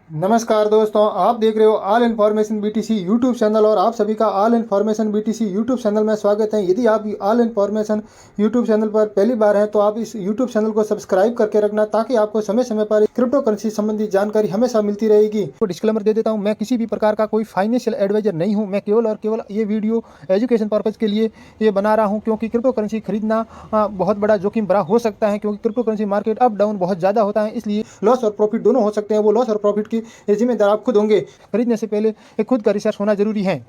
नमस्कार दोस्तों, आप देख रहे हो all information BTC YouTube channel और आप सभी का all information BTC YouTube channel में स्वागत है। यदि आप ऑल इन्फॉर्मेशन यूट्यूब चैनल पर पहली बार हैं तो आप इस यूट्यूब चैनल को सब्सक्राइब करके रखना, ताकि आपको समय समय पर क्रिप्टो करेंसी संबंधी जानकारी हमेशा मिलती रहेगी। तो डिस्क्लेमर दे देता हूँ, मैं किसी भी प्रकार का कोई फाइनेंशियल एडवाइजर नहीं हूँ। मैं केवल और केवल ये वीडियो एजुकेशन पर्पज़ के लिए ये बना रहा हूँ, क्योंकि क्रिप्टो करेंसी खरीदना बहुत बड़ा जोखिम भरा हो सकता है, क्योंकि crypto currency market up down बहुत ज़्यादा होता है। इसलिए लॉस और प्रॉफिट दोनों हो सकते हैं। वो लॉस और प्रॉफिट की जिम्मेदार आप खुद होंगे। खरीदने से पहले खुद का रिसर्च होना जरूरी है।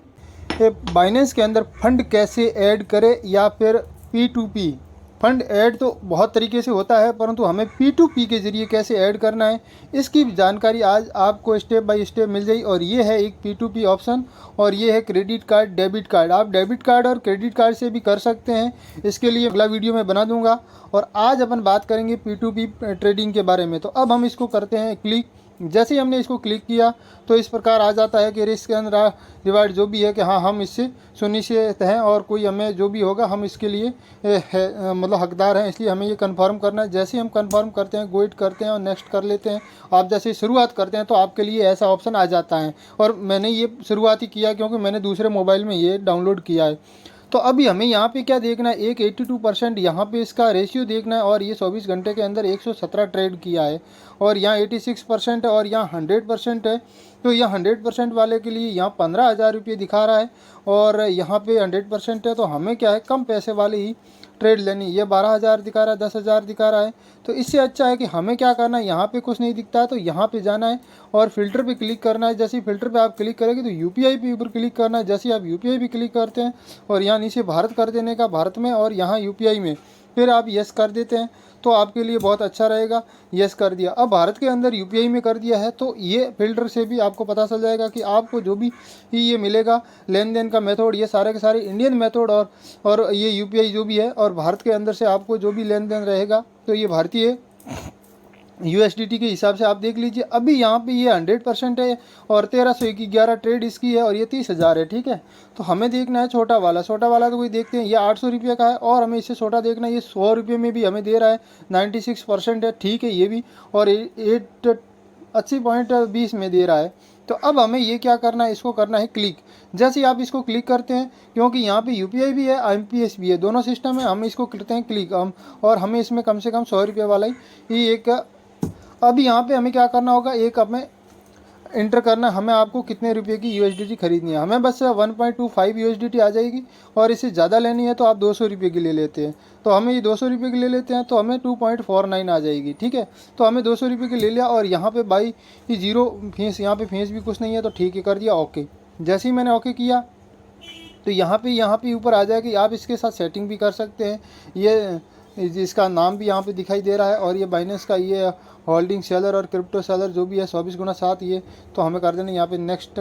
बाइनेंस के अंदर फंड कैसे ऐड करें या फिर P2P फंड ऐड तो बहुत तरीके से होता है, परंतु हमें P2P के ज़रिए कैसे ऐड करना है इसकी जानकारी आज आपको स्टेप बाय स्टेप मिल जाएगी। और ये है एक P2P ऑप्शन, और ये है क्रेडिट कार्ड, डेबिट कार्ड। आप डेबिट कार्ड और क्रेडिट कार्ड से भी कर सकते हैं। इसके लिए अगला वीडियो में बना दूंगा। और आज अपन बात करेंगे P2P ट्रेडिंग के बारे में। तो अब हम इसको करते हैं क्लिक। जैसे ही हमने इसको क्लिक किया तो इस प्रकार आ जाता है कि रिस्क एंड रिवार्ड जो भी है कि हाँ, हम इससे सुनिश्चित हैं और कोई हमें जो भी होगा हम इसके लिए मतलब हकदार हैं, इसलिए हमें ये कंफर्म करना है। जैसे ही हम कंफर्म करते हैं, गो इट करते हैं और नेक्स्ट कर लेते हैं। आप जैसे शुरुआत करते हैं तो आपके लिए ऐसा ऑप्शन आ जाता है। और मैंने ये शुरुआत ही किया क्योंकि मैंने दूसरे मोबाइल में ये डाउनलोड किया है। तो अभी हमें यहाँ पे क्या देखना है, एक 82% यहाँ पे इसका रेशियो देखना है। और ये 24 घंटे के अंदर 117 ट्रेड किया है। और यहाँ 86% है और यहाँ 100% है। तो यहाँ 100% वाले के लिए यहाँ 15,000 रुपये दिखा रहा है, और यहाँ पे 100% है। तो हमें क्या है, कम पैसे वाले ही ट्रेड लेनी। ये 12,000 दिखा रहा है, 10,000 दिखा रहा है। तो इससे अच्छा है कि हमें क्या करना है, यहाँ पे कुछ नहीं दिखता है तो यहाँ पे जाना है और फिल्टर पे क्लिक करना है। जैसे ही फिल्टर पे आप क्लिक करेंगे तो यूपीआई पे ऊपर क्लिक करना है। जैसे आप यूपीआई पे क्लिक करते हैं और यहाँ नीचे भारत कर देने का, भारत में, और यहाँ यूपीआई में फिर आप यस कर देते हैं तो आपके लिए बहुत अच्छा रहेगा। यस कर दिया, अब भारत के अंदर यूपीआई में कर दिया है तो ये फिल्टर से भी आपको पता चल जाएगा कि आपको जो भी ये मिलेगा लेन देन का मेथड, ये सारे के सारे इंडियन मेथड और ये यूपीआई जो भी है, और भारत के अंदर से आपको जो भी लेन देन रहेगा तो ये भारतीय USDT के हिसाब से आप देख लीजिए। अभी यहाँ पे ये 100% है और 1311 ट्रेड इसकी है और ये 30,000 है। ठीक है, तो हमें देखना है छोटा वाला। छोटा वाला तो कोई देखते हैं, ये 800 रुपये का है और हमें इससे छोटा देखना है। ये 100 रुपये में भी हमें दे रहा है, 96% है। ठीक है, ये भी, और 80.20 में दे रहा है। तो अब हमें ये क्या करना है, इसको करना है क्लिक। जैसे ही आप इसको क्लिक करते हैं, क्योंकि यहाँ पे यूपीआई भी है, IMPS भी है, दोनों सिस्टम है, हम इसको करते हैं क्लिक। और हमें इसमें कम से कम 100 रुपये वाला ही एक। अभी यहाँ पे हमें क्या करना होगा, एक हमें इंटर करना, हमें आपको कितने रुपए की USDT खरीदनी है। हमें बस 1.25 USDT आ जाएगी, और इससे ज़्यादा लेनी है तो आप 200 रुपये की ले लेते हैं। तो हमें ये 200 रुपये की ले लेते हैं तो हमें 2.49 आ जाएगी। ठीक है, तो हमें 200 रुपये की ले लिया, और यहाँ पे बाई जीरो फीस, यहाँ पे फीस भी कुछ नहीं है तो ठीक है, कर दिया ओके। जैसे ही मैंने ओके किया तो यहाँ पे ऊपर आ जाएगी। आप इसके साथ सेटिंग भी कर सकते हैं। ये इसका नाम भी यहाँ पे दिखाई दे रहा है, और ये बाइनेंस का ये होल्डिंग सेलर और क्रिप्टो सेलर जो भी है 24x7 ये, तो हमें कर देना यहाँ पे नेक्स्ट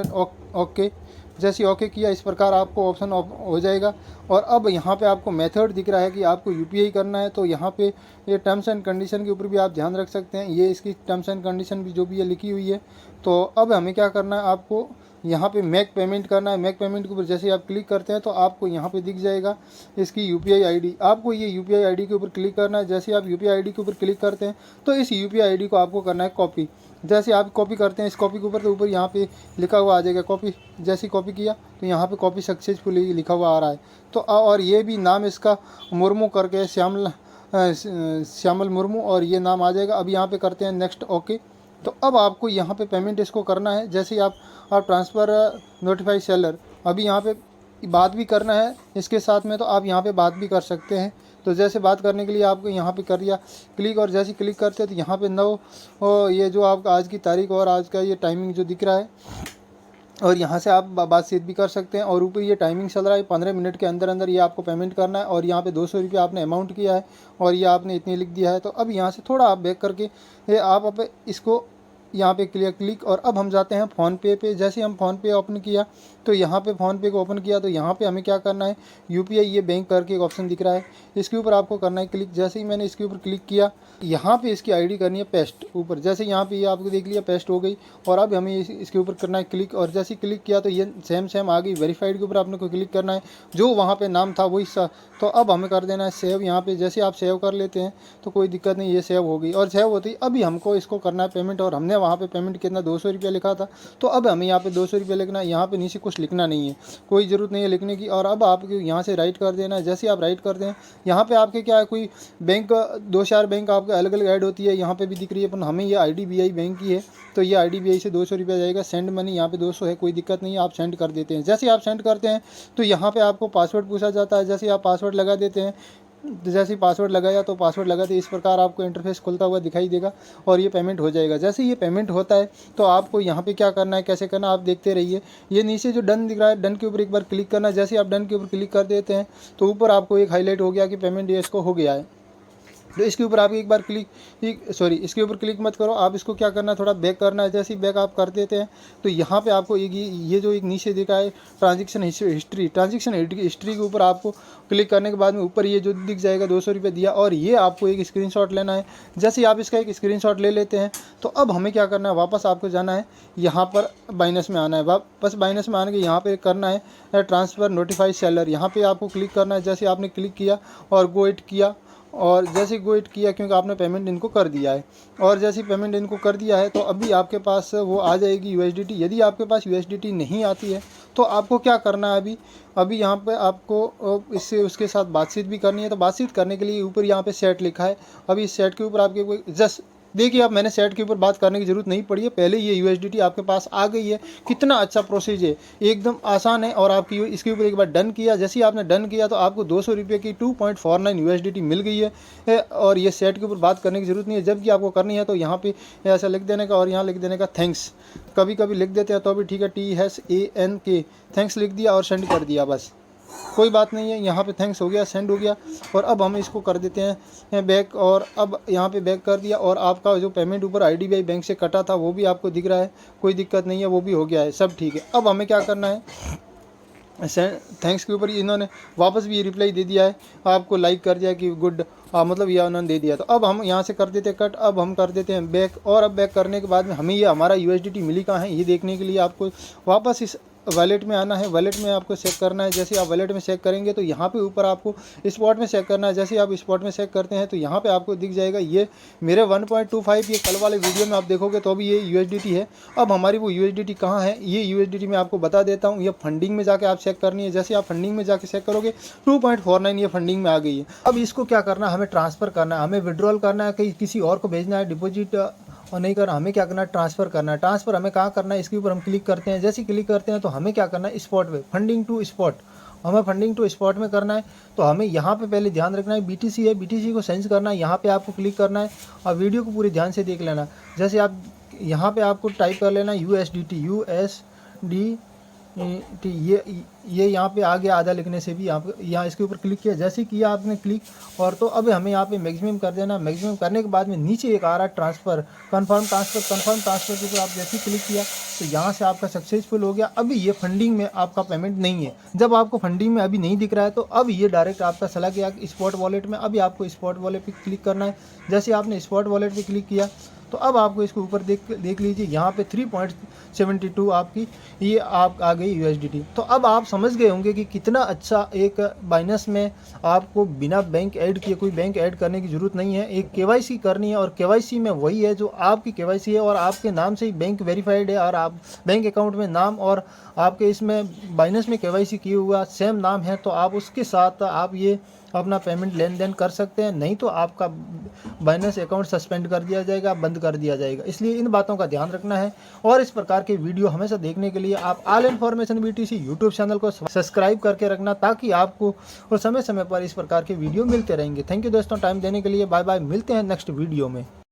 ओके। जैसे ओके किया, इस प्रकार आपको ऑप्शन हो जाएगा। और अब यहाँ पे आपको मेथड दिख रहा है कि आपको यूपीआई करना है, तो यहाँ पे ये टर्म्स एंड कंडीशन के ऊपर भी आप ध्यान रख सकते हैं। ये इसकी टर्म्स एंड कंडीशन भी जो भी है लिखी हुई है। तो अब हमें क्या करना है, आपको यहाँ पे मेक पेमेंट करना है। मेक पेमेंट के ऊपर जैसे ही आप क्लिक करते हैं तो आपको यहाँ पे दिख जाएगा इसकी यूपीआई आईडी। आपको ये यूपीआई आईडी के ऊपर क्लिक करना है। जैसे आप यूपीआई आईडी के ऊपर क्लिक करते हैं तो इस यूपीआई आईडी को आपको करना है कॉपी। जैसे आप कॉपी करते हैं इस कॉपी के ऊपर, तो ऊपर यहाँ पे लिखा हुआ आ जाएगा कॉपी। जैसे ही कॉपी किया तो यहाँ पे कॉपी सक्सेसफुली लिखा हुआ आ रहा है। तो और ये भी नाम इसका मुर्मू करके, श्यामल मुर्मू, और ये नाम आ जाएगा। अब यहाँ पे करते हैं नेक्स्ट ओके। तो अब आपको यहाँ पे पेमेंट इसको करना है। जैसे ही आप ट्रांसफ़र नोटिफाई सेलर, अभी यहाँ पे बात भी करना है इसके साथ में, तो आप यहाँ पे बात भी कर सकते हैं। तो जैसे बात करने के लिए आपको यहाँ पे कर दिया क्लिक, और जैसे क्लिक करते हैं तो यहाँ पे 9 ये जो आपका आज की तारीख और आज का ये टाइमिंग जो दिख रहा है, और यहाँ से आप बातचीत भी कर सकते हैं। और ऊपर ये टाइमिंग चल रहा है, 15 मिनट के अंदर अंदर ये आपको पेमेंट करना है। और यहाँ पे 200 रुपये आपने अमाउंट किया है और ये आपने इतनी लिख दिया है। तो अब यहाँ से थोड़ा आप बैक करके ये आप इसको यहाँ पे क्लिक। और अब हम जाते हैं फ़ोनपे पे। जैसे हम फ़ोनपे ओपन किया तो यहाँ पे फ़ोनपे को ओपन किया तो यहाँ पे हमें क्या करना है, यूपीआई ये बैंक करके एक ऑप्शन दिख रहा है, इसके ऊपर आपको करना है क्लिक। जैसे ही मैंने इसके ऊपर क्लिक किया, यहाँ पे इसकी आईडी करनी है पेस्ट ऊपर। जैसे यहाँ पे ये आपको देख लिया पेस्ट हो गई, और अब हमें इसके ऊपर करना है क्लिक। और जैसे ही क्लिक किया तो ये सेम आ गई। वेरीफाइड के ऊपर आपने को क्लिक करना है, जो वहाँ पे नाम था वही सा। तो अब हमें कर देना है सेव। यहाँ पे जैसे आप सेव कर लेते हैं तो कोई दिक्कत नहीं, ये सेव हो गई। और सेव होती अभी हमको इसको करना है पेमेंट, और हमने वहाँ पे पेमेंट कितना 200 रुपया लिखा था। तो अब हमें यहाँ पे 200 रुपया लिखना है, यहाँ पे नीचे कुछ लिखना नहीं है, कोई ज़रूरत नहीं है लिखने की। और अब आपको यहाँ से राइट कर देना है। जैसे आप राइट कर दें, यहाँ पे आपके क्या है, कोई बैंक 2-4 बैंक आपके अलग अलग ऐड होती है, यहाँ पे भी दिख रही है, पर हमें ये IDBI बैंक की है तो ये IDBI से 200 रुपया जाएगा। सेंड मनी यहाँ पे 200 है, कोई दिक्कत नहीं है, आप सेंड कर देते हैं। जैसे आप सेंड करते हैं तो यहाँ पे आपको पासवर्ड पूछा जाता है। जैसे आप पासवर्ड लगा देते हैं, जैसे ही पासवर्ड लगाया तो पासवर्ड लगाते इस प्रकार आपको इंटरफेस खुलता हुआ दिखाई देगा और ये पेमेंट हो जाएगा। जैसे ये पेमेंट होता है तो आपको यहाँ पे क्या करना है, कैसे करना, आप देखते रहिए। ये नीचे जो डन दिख रहा है, डन के ऊपर एक बार क्लिक करना है। जैसे आप डन के ऊपर क्लिक कर देते हैं तो ऊपर आपको एक हाईलाइट हो गया कि पेमेंट ये इसको हो गया है। तो इसके ऊपर आप एक बार इसके ऊपर क्लिक मत करो, आप इसको क्या करना है, थोड़ा बैक करना है। जैसे ही बैक आप कर देते हैं तो यहाँ पे आपको ये जो एक नीचे दिखा है ट्रांजेक्शन हिस्ट्री के ऊपर आपको क्लिक करने के बाद में ऊपर ये जो दिख जाएगा 200 रुपये दिया, और ये आपको एक स्क्रीनशॉट लेना है। जैसे ही आप इसका एक स्क्रीनशॉट ले लेते हैं तो अब हमें क्या करना है, वापस आपको जाना है, यहाँ पर बाइनेंस में आना है। वापस बाइनेंस में आने के यहाँ पे करना है ट्रांसफ़र नोटिफाई सेलर, यहाँ पे आपको क्लिक करना है। जैसे आपने क्लिक किया और गो इट किया, और जैसे गो इट किया क्योंकि आपने पेमेंट इनको कर दिया है, और जैसे पेमेंट इनको कर दिया है तो अभी आपके पास वो आ जाएगी USDT। यदि आपके पास USDT नहीं आती है तो आपको क्या करना है, अभी यहाँ पे आपको इससे उसके साथ बातचीत भी करनी है। तो बातचीत करने के लिए ऊपर यहाँ पे सेट लिखा है, अभी इस सेट के ऊपर आपके कोई जस्ट देखिए, आप मैंने सेट के ऊपर बात करने की ज़रूरत नहीं पड़ी है, पहले ये USDT आपके पास आ गई है। कितना अच्छा प्रोसेस है, एकदम आसान है। और आपकी इसके ऊपर एक बार डन किया, जैसे ही आपने डन किया तो आपको 200 रुपये की 2.49 USDT मिल गई है। और ये सेट के ऊपर बात करने की ज़रूरत नहीं है, जबकि आपको करनी है तो यहाँ पे ऐसा लिख देने का और यहाँ लिख देने का थैंक्स। कभी कभी लिख देते हैं तो भी ठीक है, THANK थैंक्स लिख दिया और सेंड कर दिया, बस कोई बात नहीं है। यहाँ पे थैंक्स हो गया, सेंड हो गया। और अब हम इसको कर देते हैं बैक, और अब यहाँ पे बैक कर दिया और आपका जो पेमेंट ऊपर IDBI बैंक से कटा था वो भी आपको दिख रहा है, कोई दिक्कत नहीं है, वो भी हो गया है, सब ठीक है। अब हमें क्या करना है, थैंक्स के ऊपर इन्होंने वापस भी ये रिप्लाई दे दिया है, आपको लाइक कर दिया कि गुड, मतलब ये उन्होंने दे दिया। तो अब हम यहाँ से कर देते हैं कट, अब हम कर देते हैं बैक। और अब बैक करने के बाद में हमें ये हमारा USDT मिली कहाँ है ये देखने के लिए आपको वापस इस वॉलेट में आना है। वॉलेट में आपको चेक करना है। जैसे आप वॉलेट में चेक करेंगे तो यहाँ पे ऊपर आपको स्पॉट में चेक करना है। जैसे आप स्पॉट में चेक करते हैं तो यहाँ पे आपको दिख जाएगा ये मेरे 1.25, ये कल वाले वीडियो में आप देखोगे तो भी ये USDT है। अब हमारी वो USDT कहाँ है, ये USDT मैं आपको बता देता हूँ। ये फंडिंग में जाके आप चेक करनी है। जैसे आप फंडिंग में जाके चेक करोगे 2.49 ये फंडिंग में आ गई है। अब इसको क्या करना है, हमें ट्रांसफ़र करना है, हमें विड्रॉल करना है, कहीं किसी और को भेजना है, डिपॉजिट और नहीं करना, हमें क्या करना है, ट्रांसफ़र करना है। ट्रांसफ़र हमें कहाँ करना है, इसके ऊपर हम क्लिक करते हैं। जैसे क्लिक करते हैं तो हमें क्या करना है, स्पॉट में फंडिंग टू स्पॉट, हमें फंडिंग टू स्पॉट में करना है। तो हमें यहाँ पे पहले ध्यान रखना है BTC है, BTC को सेंस करना है, यहाँ पे आपको क्लिक करना है और वीडियो को पूरे ध्यान से देख लेना। जैसे आप यहाँ पे आपको टाइप कर लेना USDT ये यहाँ पे आ गया, आधा लिखने से भी यहाँ इसके ऊपर क्लिक किया। जैसे किया आपने क्लिक, और तो अब हमें यहाँ पे मैक्सिमम कर देना। मैक्सिमम करने के बाद में नीचे एक आ रहा है ट्रांसफ़र, कन्फर्म ट्रांसफ़र के ऊपर आप जैसे क्लिक किया तो यहाँ से आपका सक्सेसफुल हो गया। अभी ये फंडिंग में आपका पेमेंट नहीं है। जब आपको फंडिंग में अभी नहीं दिख रहा है तो अब ये डायरेक्ट आपका चला गया स्पॉट वॉलेट में। अभी आपको स्पॉट वॉलेट पर क्लिक करना है। जैसे आपने स्पॉट वॉलेट पर क्लिक किया तो अब आपको इसके ऊपर देख लीजिए, यहाँ पे 3.72 आपकी ये आप आ गई USDT। तो अब आप समझ गए होंगे कि कितना अच्छा एक बाइनेंस में आपको बिना बैंक ऐड किए, कोई बैंक ऐड करने की ज़रूरत नहीं है, एक KYC करनी है। और KYC में वही है जो आपकी KYC है और आपके नाम से ही बैंक वेरीफाइड है, और आप बैंक अकाउंट में नाम और आपके इसमें बाइनेंस में KYC किया हुआ सेम नाम है, तो आप उसके साथ आप ये अपना पेमेंट लेन देन कर सकते हैं। नहीं तो आपका बाइनेंस अकाउंट सस्पेंड कर दिया जाएगा, बंद कर दिया जाएगा। इसलिए इन बातों का ध्यान रखना है। और इस प्रकार के वीडियो हमेशा देखने के लिए आप all information BTC YouTube channel को सब्सक्राइब करके रखना, ताकि आपको और समय समय पर इस प्रकार के वीडियो मिलते रहेंगे। थैंक यू दोस्तों टाइम देने के लिए। बाय बाय, मिलते हैं नेक्स्ट वीडियो में।